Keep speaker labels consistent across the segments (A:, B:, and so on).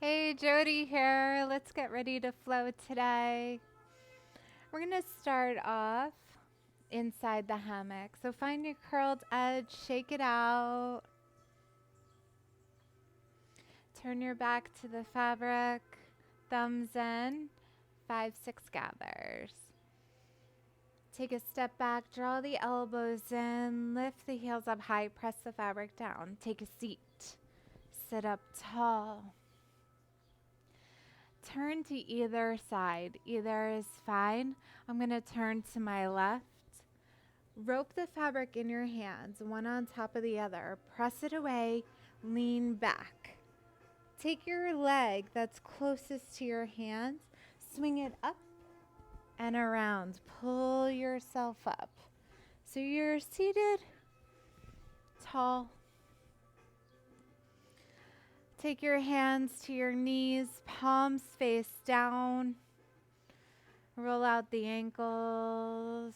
A: Hey, Jody here. Let's get ready to flow today. We're going to start off inside the hammock. So find your curled edge, shake it out. Turn your back to the fabric, thumbs in, 5, 6 gathers. Take a step back, draw the elbows in, lift the heels up high, press the fabric down. Take a seat, sit up tall. Turn to either side. Either is fine. I'm going to turn to my left. Rope the fabric in your hands, one on top of the other. Press it away. Lean back. Take your leg that's closest to your hands. Swing it up and around. Pull yourself up. So you're seated, tall. Take your hands to your knees, palms face down. Roll out the ankles.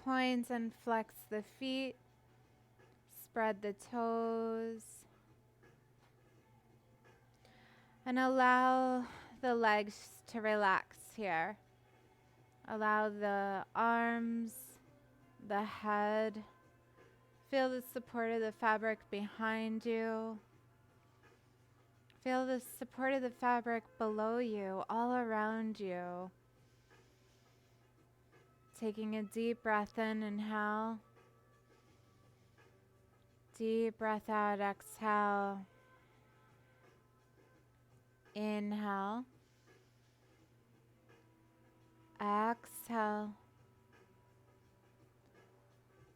A: Point and flex the feet. Spread the toes. And allow the legs to relax here. Allow the arms, the head. Feel the support of the fabric behind you. Feel the support of the fabric below you, all around you. Taking a deep breath in, inhale. Deep breath out, exhale. Inhale. Exhale.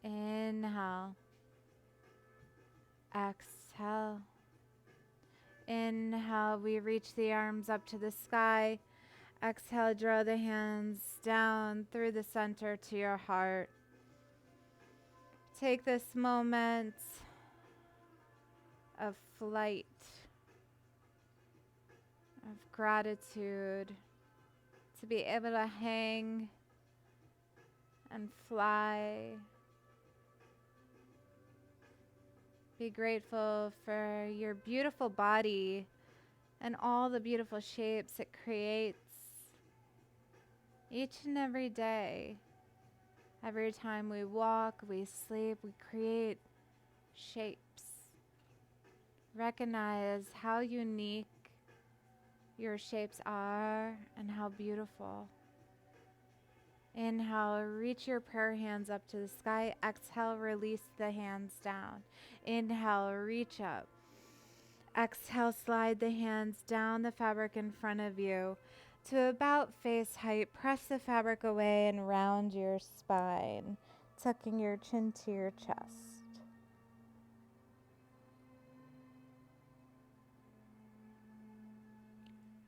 A: Inhale. Exhale. Inhale, we reach the arms up to the sky. Exhale, draw the hands down through the center to your heart. Take this moment of flight, of gratitude, to be able to hang and fly. Be grateful for your beautiful body and all the beautiful shapes it creates each and every day. Every time we walk, we sleep, we create shapes. Recognize how unique your shapes are and how beautiful. Inhale, reach your prayer hands up to the sky. Exhale, release the hands down. Inhale, reach up. Exhale, slide the hands down the fabric in front of you to about face height. Press the fabric away and round your spine, tucking your chin to your chest.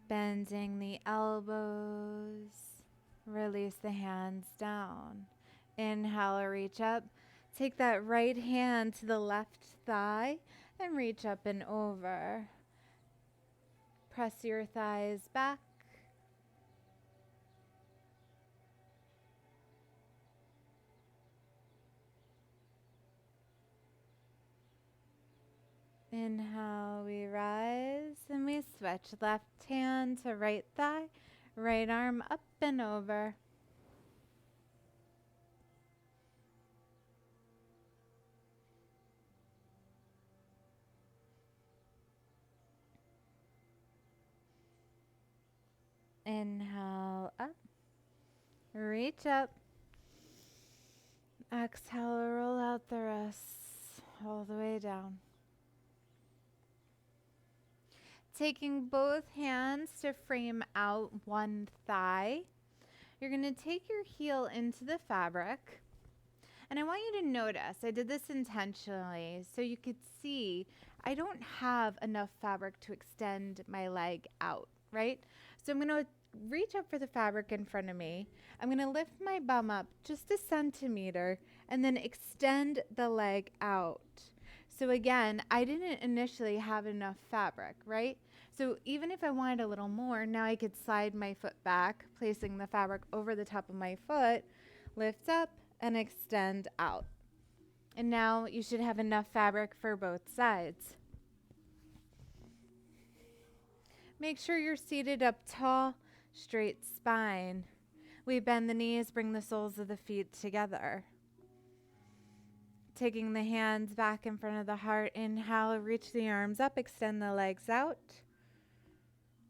A: Bending the elbows. Release the hands down. Inhale, reach up. Take that right hand to the left thigh and reach up and over. Press your thighs back. Inhale, we rise and we switch. Left hand to right thigh, right arm up and over. Inhale, up. Reach up. Exhale, roll out the rest all the way down. Taking both hands to frame out one thigh. You're going to take your heel into the fabric. And I want you to notice, I did this intentionally so you could see I don't have enough fabric to extend my leg out, right? So I'm going to reach up for the fabric in front of me. I'm going to lift my bum up just a centimeter and then extend the leg out. So again, I didn't initially have enough fabric, right? So even if I wanted a little more, now I could slide my foot back, placing the fabric over the top of my foot, lift up and extend out. And now you should have enough fabric for both sides. Make sure you're seated up tall, straight spine. We bend the knees, bring the soles of the feet together. Taking the hands back in front of the heart. Inhale, reach the arms up, extend the legs out.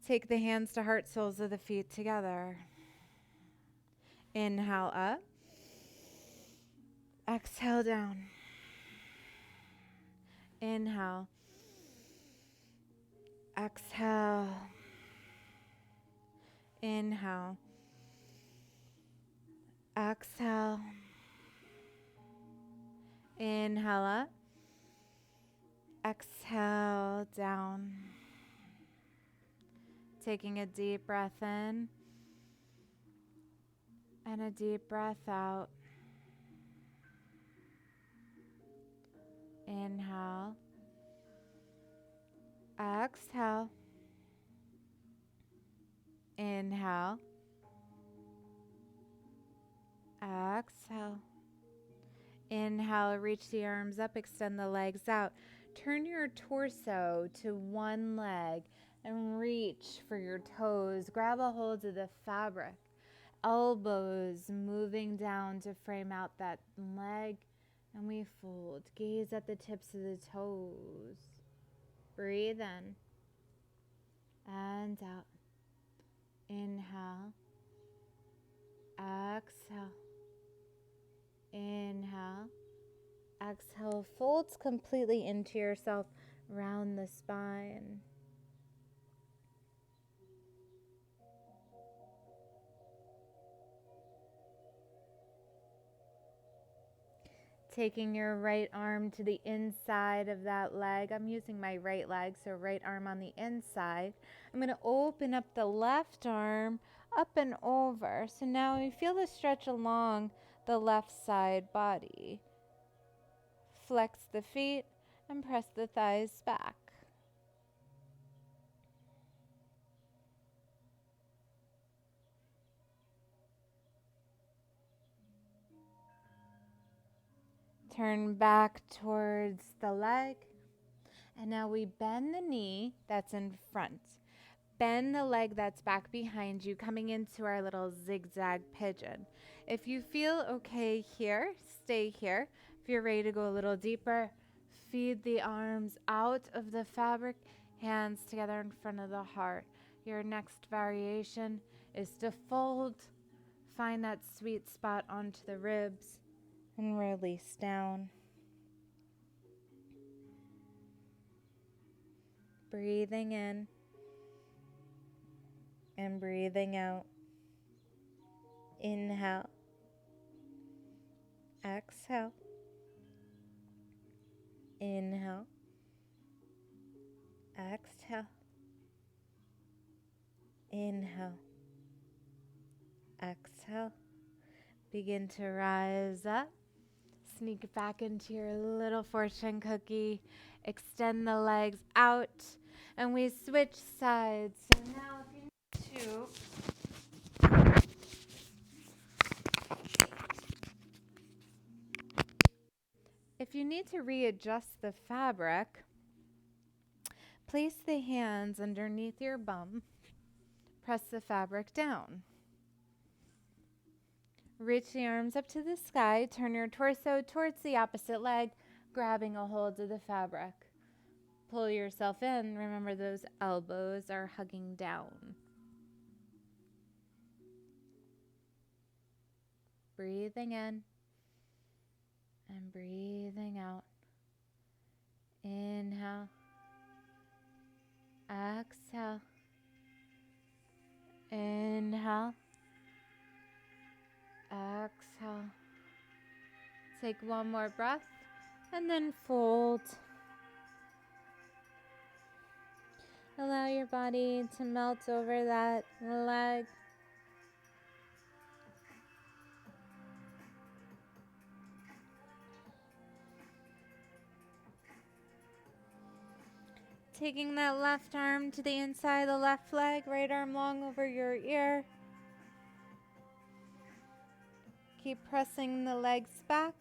A: Take the hands to heart, soles of the feet together. Inhale up. Exhale down. Inhale. Exhale. Inhale. Exhale. Inhale up. Exhale down. Taking a deep breath in and a deep breath out. Inhale. Exhale. Inhale. Exhale. Inhale, reach the arms up, extend the legs out. Turn your torso to one leg and reach for your toes. Grab a hold of the fabric. Elbows moving down to frame out that leg. And we fold. Gaze at the tips of the toes. Breathe in and out. Inhale. Exhale. Inhale. Exhale. Folds completely into yourself. Round the spine. Taking your right arm to the inside of that leg. I'm using my right leg, so right arm on the inside. I'm going to open up the left arm up and over. So now you feel the stretch along the left side body. Flex the feet and press the thighs back. Turn back towards the leg. And now we bend the knee that's in front. Bend the leg that's back behind you, coming into our little zigzag pigeon. If you feel okay here, stay here. If you're ready to go a little deeper, feed the arms out of the fabric, hands together in front of the heart. Your next variation is to fold, find that sweet spot onto the ribs, and release down. Breathing in and breathing out. Inhale. Exhale. Inhale. Exhale. Inhale. Exhale. Begin to rise up. Sneak back into your little fortune cookie. Extend the legs out. And we switch sides. So now if you need to, readjust the fabric, place the hands underneath your bum. Press the fabric down. Reach the arms up to the sky. Turn your torso towards the opposite leg, grabbing a hold of the fabric. Pull yourself in. Remember, those elbows are hugging down. Breathing in and breathing out. Inhale. Exhale. Inhale. Exhale. Take one more breath and then fold. Allow your body to melt over that leg. Taking that left arm to the inside of the left leg, right arm long over your ear. Keep pressing the legs back.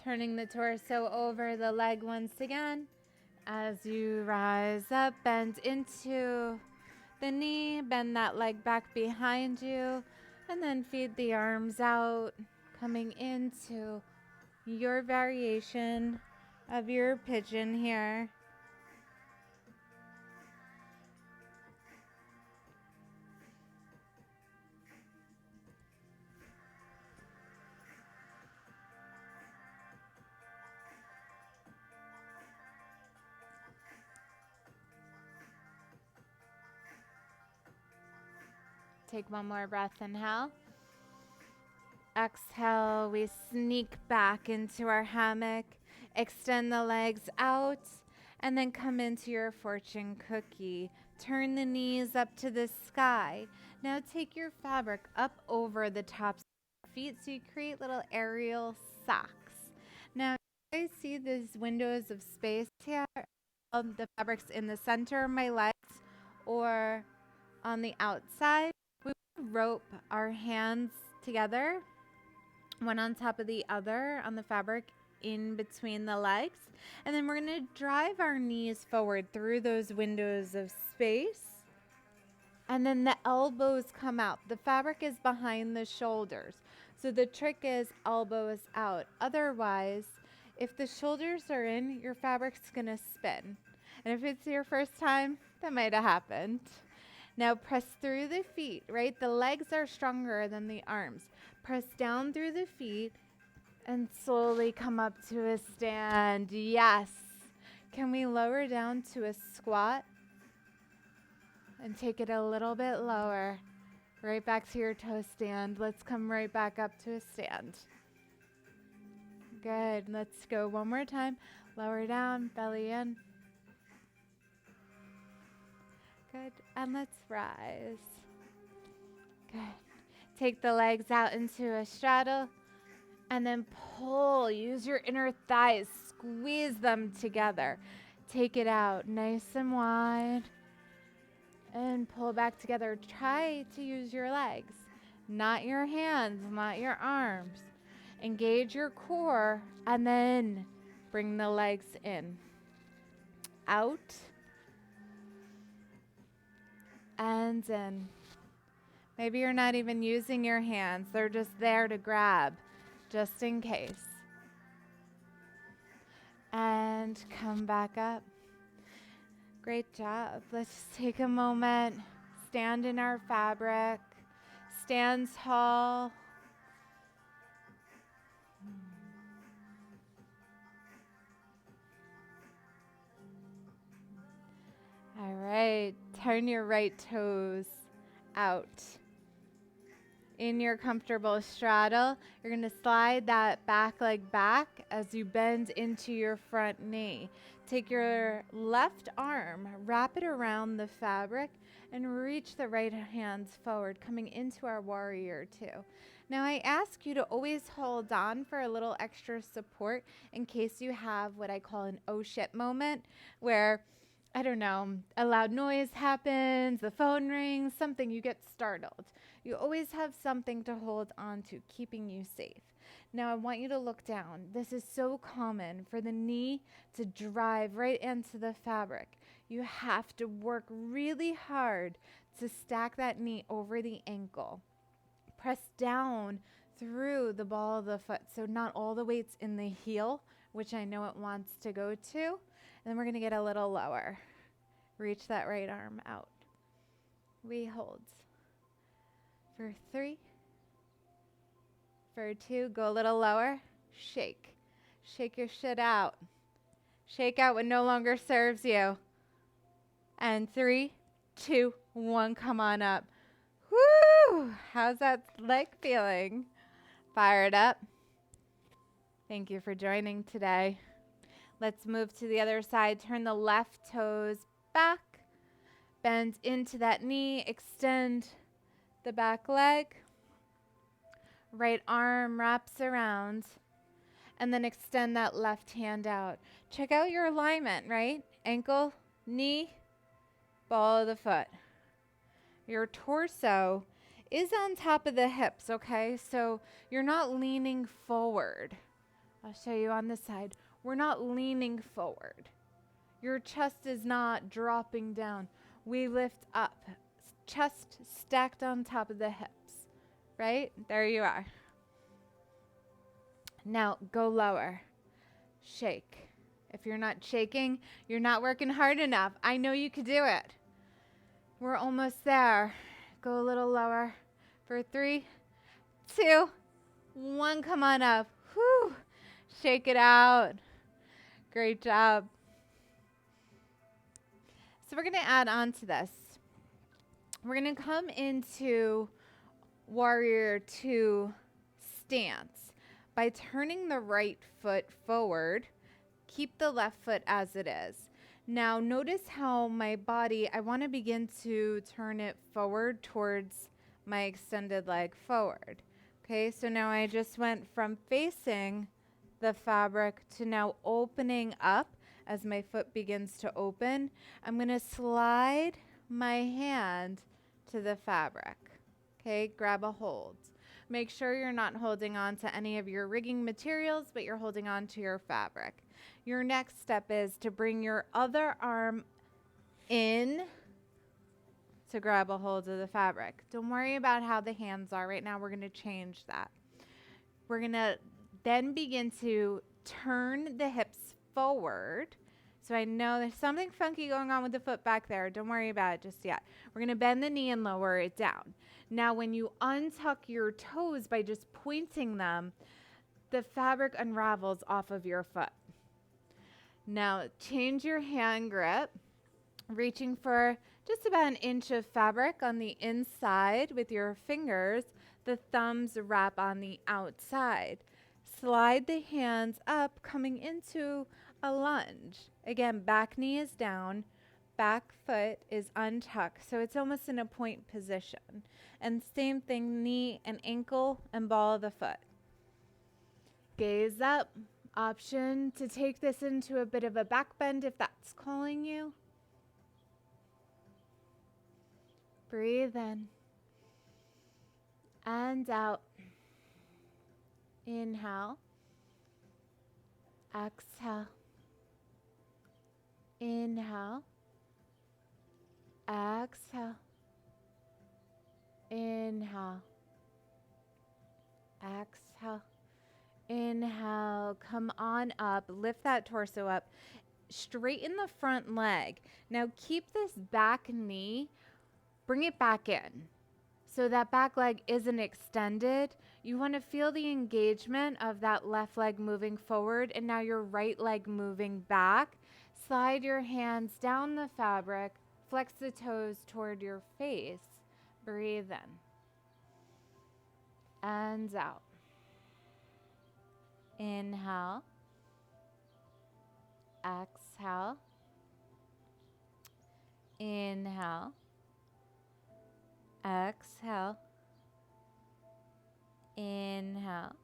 A: Turning the torso over the leg once again. As you rise up, bend into the knee, bend that leg back behind you, and then feed the arms out, coming into your variation of your pigeon here. Take one more breath, inhale. Exhale, we sneak back into our hammock, extend the legs out, and then come into your fortune cookie. Turn the knees up to the sky. Now take your fabric up over the tops of your feet so you create little aerial socks. Now, I see these windows of space here. The fabric's in the center of my legs or on the outside. We rope our hands together, one on top of the other on the fabric in between the legs. And then we're going to drive our knees forward through those windows of space. And then the elbows come out. The fabric is behind the shoulders. So the trick is elbows out. Otherwise, if the shoulders are in, your fabric's going to spin. And if it's your first time, that might have happened. Now press through the feet, right? The legs are stronger than the arms. Press down through the feet and slowly come up to a stand. Yes. Can we lower down to a squat? And take it a little bit lower. Right back to your toe stand. Let's come right back up to a stand. Good. Let's go one more time. Lower down, belly in. Good. And let's rise. Good. Take the legs out into a straddle and then pull. Use your inner thighs. Squeeze them together. Take it out nice and wide and pull back together. Try to use your legs, not your hands, not your arms. Engage your core and then bring the legs in. Out and in. Maybe you're not even using your hands. They're just there to grab, just in case. And come back up. Great job. Let's just take a moment. Stand in our fabric. Stand tall. All right. Turn your right toes out. In your comfortable straddle, you're going to slide that back leg back as you bend into your front knee. Take your left arm, wrap it around the fabric, and reach the right hand forward, coming into our warrior two. Now I ask you to always hold on for a little extra support in case you have what I call an oh shit moment where, I don't know, a loud noise happens, the phone rings, something, you get startled. You always have something to hold on to, keeping you safe. Now I want you to look down. This is so common for the knee to drive right into the fabric. You have to work really hard to stack that knee over the ankle. Press down through the ball of the foot, so not all the weight's in the heel, which I know it wants to go to. And then we're going to get a little lower. Reach that right arm out. We hold. For 3. For 2, go a little lower. Shake. Shake your shit out. Shake out what no longer serves you. And 3, 2, 1, come on up. Woo! How's that leg feeling? Fired up? Thank you for joining today. Let's move to the other side. Turn the left toes back. Bend into that knee. Extend the back leg. Right arm wraps around. And then extend that left hand out. Check out your alignment, right? Ankle, knee, ball of the foot. Your torso is on top of the hips, okay? So you're not leaning forward, I'll show you on this side. We're not leaning forward. Your chest is not dropping down. We lift up, chest stacked on top of the hips, right? There you are. Now go lower. Shake. If you're not shaking, you're not working hard enough. I know you could do it. We're almost there. Go a little lower for 3, 2, 1. Come on up. Whew. Shake it out. Great job. So we're going to add on to this. We're going to come into Warrior 2 stance by turning the right foot forward. Keep the left foot as it is. Now notice how my body, I want to begin to turn it forward towards my extended leg forward. Okay, so now I just went from facing the fabric to now opening up. As my foot begins to open, I'm going to slide my hand to the fabric. Okay, grab a hold. Make sure you're not holding on to any of your rigging materials, but you're holding on to your fabric. Your next step is to bring your other arm in to grab a hold of the fabric. Don't worry about how the hands are right now. We're going to change that. We're going to then begin to turn the hips forward. So I know there's something funky going on with the foot back there. Don't worry about it just yet. We're going to bend the knee and lower it down. Now when you untuck your toes by just pointing them, the fabric unravels off of your foot. Now change your hand grip, reaching for just about 1 inch of fabric on the inside with your fingers. The thumbs wrap on the outside. Slide the hands up, coming into a lunge. Again, back knee is down, back foot is untucked, so it's almost in a point position. And same thing, knee and ankle and ball of the foot. Gaze up. Option to take this into a bit of a back bend if that's calling you. Breathe in and out. Inhale. Exhale. Inhale. Exhale. Inhale. Exhale. Inhale. Come on up. Lift that torso up. Straighten the front leg. Now keep this back knee. Bring it back in. So that back leg isn't extended. You want to feel the engagement of that left leg moving forward and now your right leg moving back. Slide your hands down the fabric. Flex the toes toward your face. Breathe in. And out. Inhale. Exhale. Inhale. Exhale. Inhale.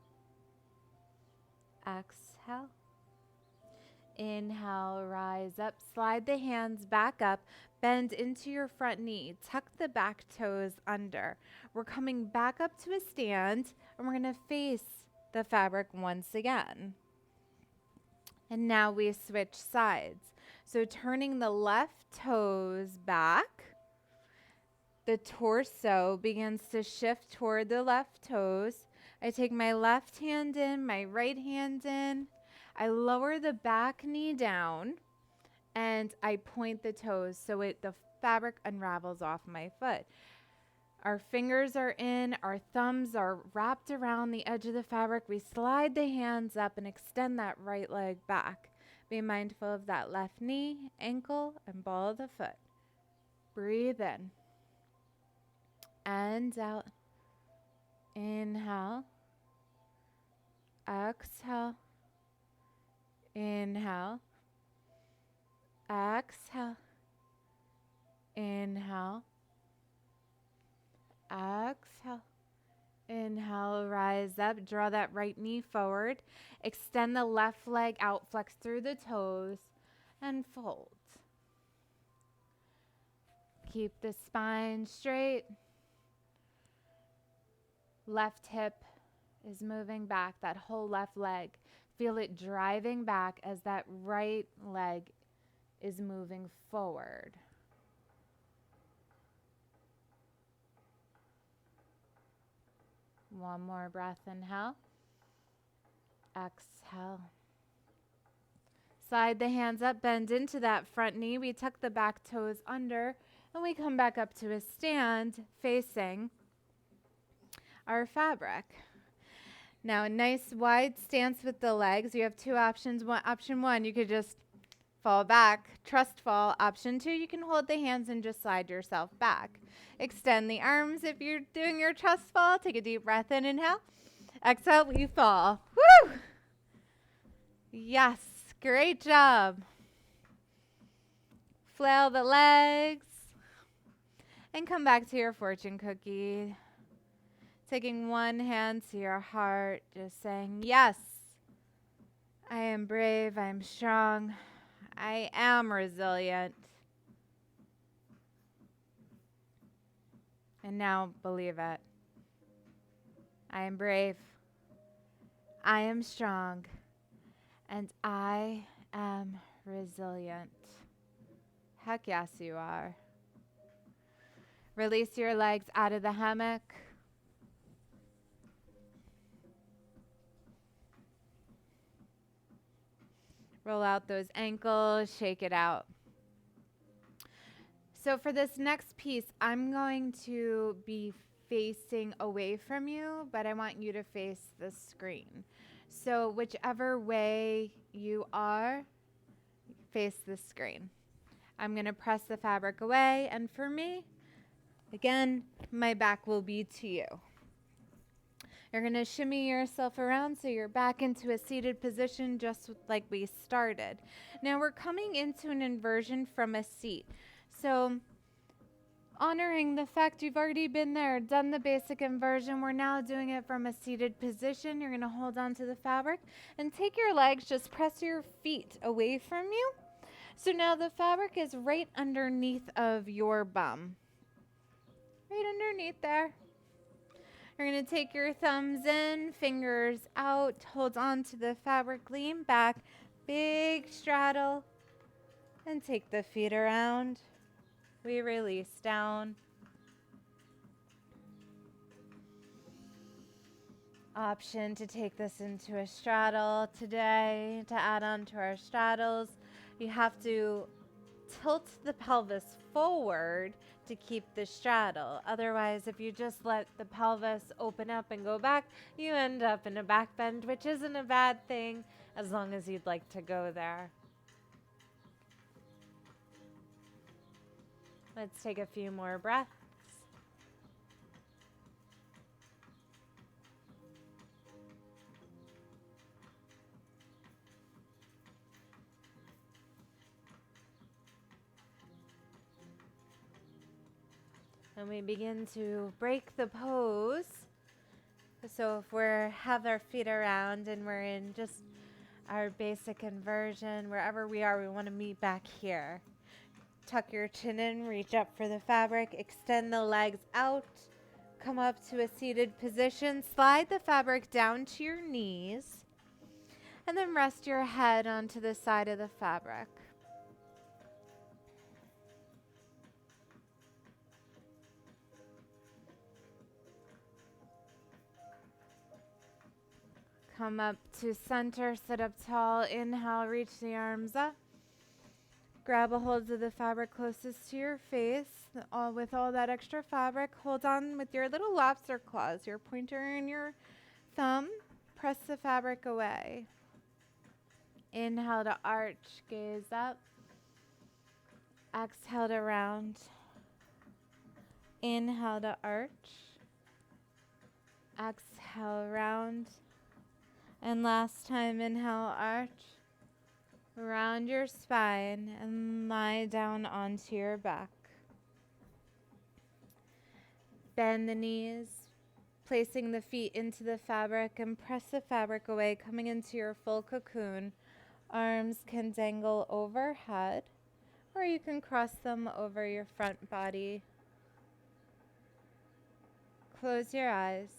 A: Exhale. Inhale, rise up. Slide the hands back up. Bend into your front knee. Tuck the back toes under. We're coming back up to a stand, and we're going to face the fabric once again. And now we switch sides. So turning the left toes back. The torso begins to shift toward the left toes. I take my left hand in, my right hand in. I lower the back knee down and I point the toes so the fabric unravels off my foot. Our fingers are in, our thumbs are wrapped around the edge of the fabric. We slide the hands up and extend that right leg back. Be mindful of that left knee, ankle, and ball of the foot. Breathe in. And out. Inhale. Exhale. Inhale. Exhale. Inhale. Exhale. Inhale, rise up. Draw that right knee forward. Extend the left leg out. Flex through the toes and fold. Keep the spine straight. Left hip is moving back, that whole left leg. Feel it driving back as that right leg is moving forward. One more breath, inhale. Exhale. Slide the hands up, bend into that front knee. We tuck the back toes under, and we come back up to a stand facing our fabric. Now, a nice wide stance with the legs. You have two options. Option one, you could just fall back, trust fall. Option two, you can hold the hands and just slide yourself back. Extend the arms if you're doing your trust fall. Take a deep breath in, inhale. Exhale, we fall. Woo! Yes, great job. Flail the legs and come back to your fortune cookie. Taking one hand to your heart, just saying, yes, I am brave, I am strong, I am resilient. And now believe it. I am brave, I am strong, and I am resilient. Heck yes, you are. Release your legs out of the hammock. Roll out those ankles, shake it out. So for this next piece, I'm going to be facing away from you, but I want you to face the screen. So whichever way you are, face the screen. I'm going to press the fabric away, and for me, again, my back will be to you. You're going to shimmy yourself around so you're back into a seated position just like we started. Now we're coming into an inversion from a seat. So honoring the fact you've already been there, done the basic inversion, we're now doing it from a seated position. You're going to hold on to the fabric and take your legs, just press your feet away from you. So now the fabric is right underneath of your bum. Right underneath there. You're going to take your thumbs in, fingers out, hold on to the fabric, lean back, big straddle, and take the feet around. We release down. Option to take this into a straddle today. To add on to our straddles, you have to tilt the pelvis forward to keep the straddle. Otherwise, if you just let the pelvis open up and go back, you end up in a back bend, which isn't a bad thing as long as you'd like to go there. Let's take a few more breaths. And we begin to break the pose. So if we have our feet around and we're in just our basic inversion, wherever we are, we want to meet back here. Tuck your chin in, reach up for the fabric, extend the legs out, come up to a seated position, slide the fabric down to your knees, and then rest your head onto the side of the fabric. Come up to center, sit up tall, inhale, reach the arms up. Grab a hold of the fabric closest to your face. With all that extra fabric, hold on with your little lobster claws, your pointer and your thumb. Press the fabric away. Inhale to arch, gaze up. Exhale to round. Inhale to arch. Exhale, round. And last time, inhale, arch. Round your spine and lie down onto your back. Bend the knees, placing the feet into the fabric, and press the fabric away, coming into your full cocoon. Arms can dangle overhead, or you can cross them over your front body. Close your eyes.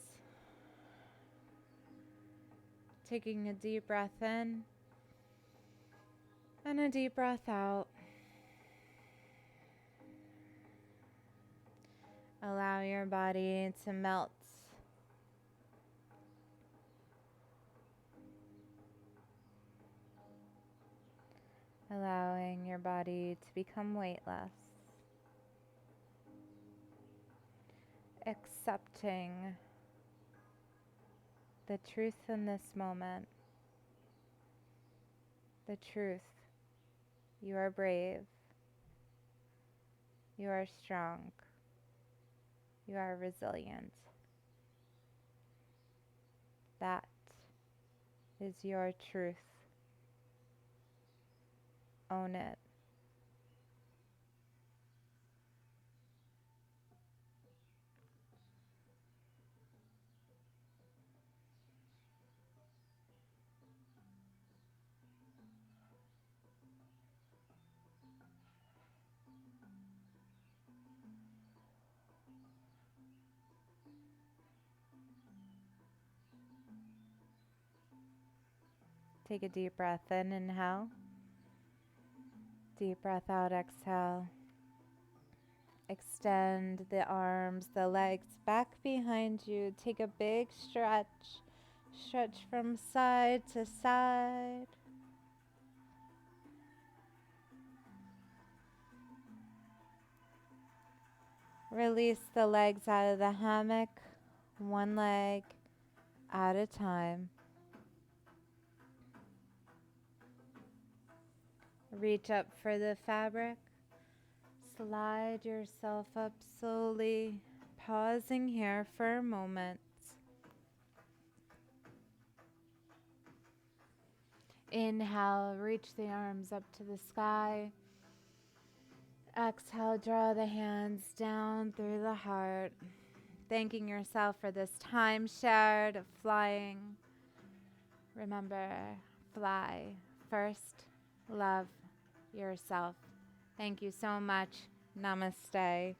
A: Taking a deep breath in and a deep breath out. Allow your body to melt. Allowing your body to become weightless. Accepting the truth in this moment. The truth. You are brave. You are strong. You are resilient. That is your truth. Own it. Take a deep breath in, inhale. Deep breath out, exhale. Extend the arms, the legs back behind you. Take a big stretch. Stretch from side to side. Release the legs out of the hammock, one leg at a time. Reach up for the fabric. Slide yourself up slowly, pausing here for a moment. Inhale, reach the arms up to the sky. Exhale, draw the hands down through the heart. Thanking yourself for this time shared of flying. Remember, fly first, love yourself. Thank you so much. Namaste.